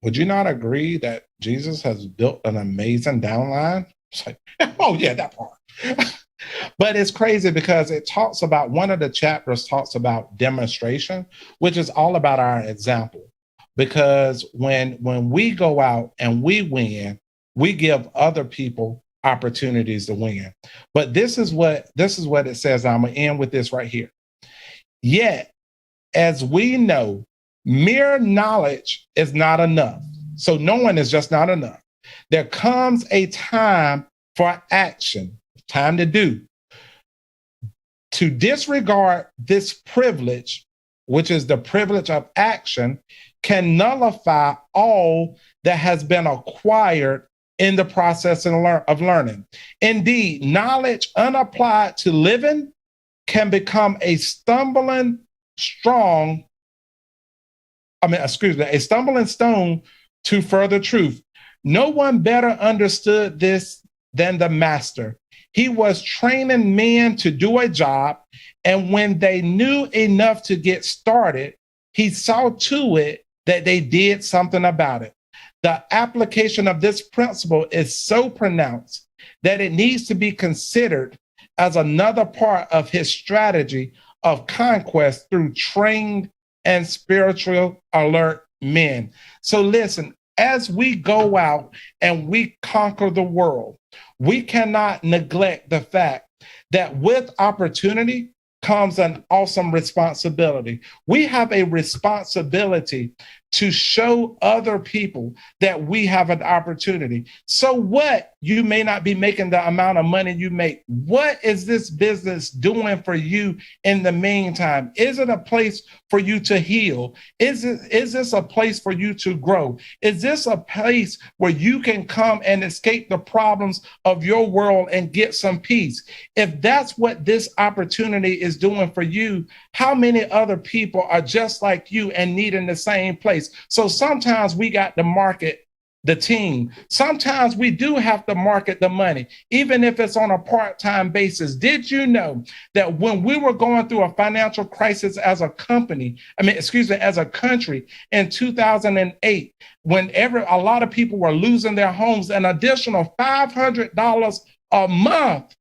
would you not agree that Jesus has built an amazing downline? It's like, oh yeah, that part. But it's crazy because it talks about, one of the chapters talks about demonstration, which is all about our example. Because when we go out and we win, we give other people opportunities to win. But this is what it says. I'm gonna end with this right here. Yet, as we know, mere knowledge is not enough. So knowing is just not enough. There comes a time for action, time to do. To disregard this privilege, which is the privilege of action, can nullify all that has been acquired in the process of learning. Indeed, knowledge unapplied to living can become a stumbling stone to further truth. No one better understood this than the master. He was training men to do a job, and when they knew enough to get started, he saw to it that they did something about it. The application of this principle is so pronounced that it needs to be considered as another part of his strategy of conquest through trained and spiritual alert men. So listen, as we go out and we conquer the world, we cannot neglect the fact that with opportunity comes an awesome responsibility. We have a responsibility to show other people that we have an opportunity. So what? You may not be making the amount of money you make. What is this business doing for you in the meantime? Is it a place for you to heal? Is this a place for you to grow? Is this a place where you can come and escape the problems of your world and get some peace? If that's what this opportunity is doing for you, how many other people are just like you and needing the same place? So sometimes we got to market the team. Sometimes we do have to market the money, even if it's on a part-time basis. Did you know that when we were going through a financial crisis as a country in 2008, when a lot of people were losing their homes, an additional $500 a month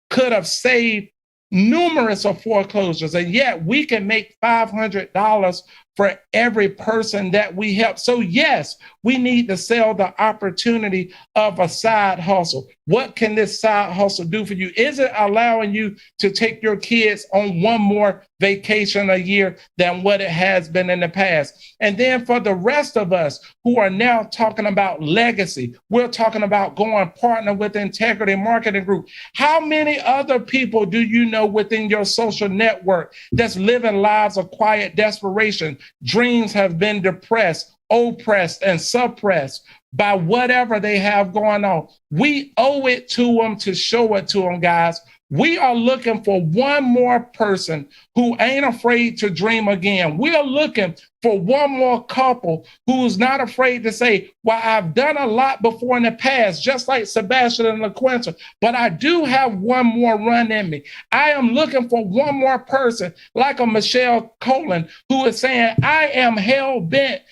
could have saved numerous of foreclosures, and yet we can make $500 for every person that we help. So yes, we need to sell the opportunity of a side hustle. What can this side hustle do for you? Is it allowing you to take your kids on one more vacation a year than what it has been in the past? And then for the rest of us who are now talking about legacy, we're talking about going partner with Integrity Marketing Group. How many other people do you know within your social network that's living lives of quiet desperation? Dreams have been depressed, oppressed, and suppressed by whatever they have going on. We owe it to them to show it to them, guys. We are looking for one more person who ain't afraid to dream again. We are looking for one more couple who's not afraid to say, well, I've done a lot before in the past, just like Sebastian and LaQuinta, but I do have one more run in me. I am looking for one more person like a Michelle Colin who is saying, I am hell-bent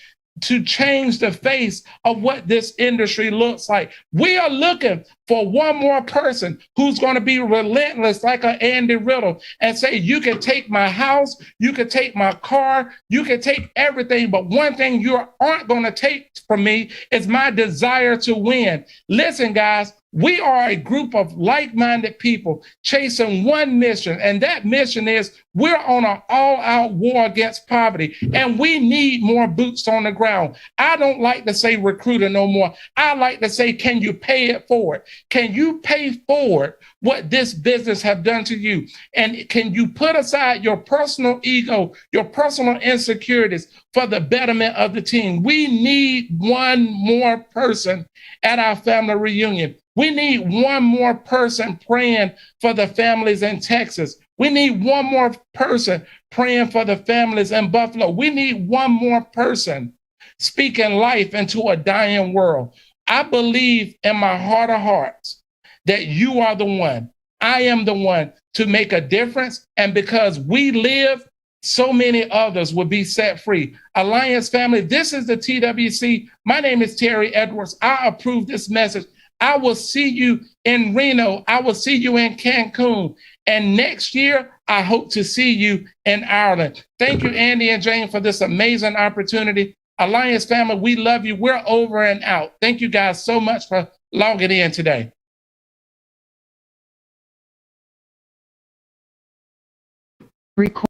to change the face of what this industry looks like. We are looking for one more person who's going to be relentless like an Andy Riddle and say, you can take my house, you can take my car, you can take everything, but one thing you aren't going to take from me is my desire to win. Listen, guys, We are a group of like-minded people chasing one mission, and that mission is we're on an all-out war against poverty, and we need more boots on the ground. I don't like to say recruiter no more. I like to say, can you pay it forward? Can you pay forward what this business have done to you? And can you put aside your personal ego, your personal insecurities for the betterment of the team? We need one more person at our family reunion. We need one more person praying for the families in Texas. We need one more person praying for the families in Buffalo. We need one more person speaking life into a dying world. I believe in my heart of hearts that you are the one. I am the one to make a difference. And because we live, so many others will be set free. Alliance family, this is the TWC. My name is Terry Edwards. I approve this message. I will see you in Reno. I will see you in Cancun. And next year, I hope to see you in Ireland. Thank you, Andy and Jane, for this amazing opportunity. Alliance family, we love you. We're over and out. Thank you guys so much for logging in today.
Record.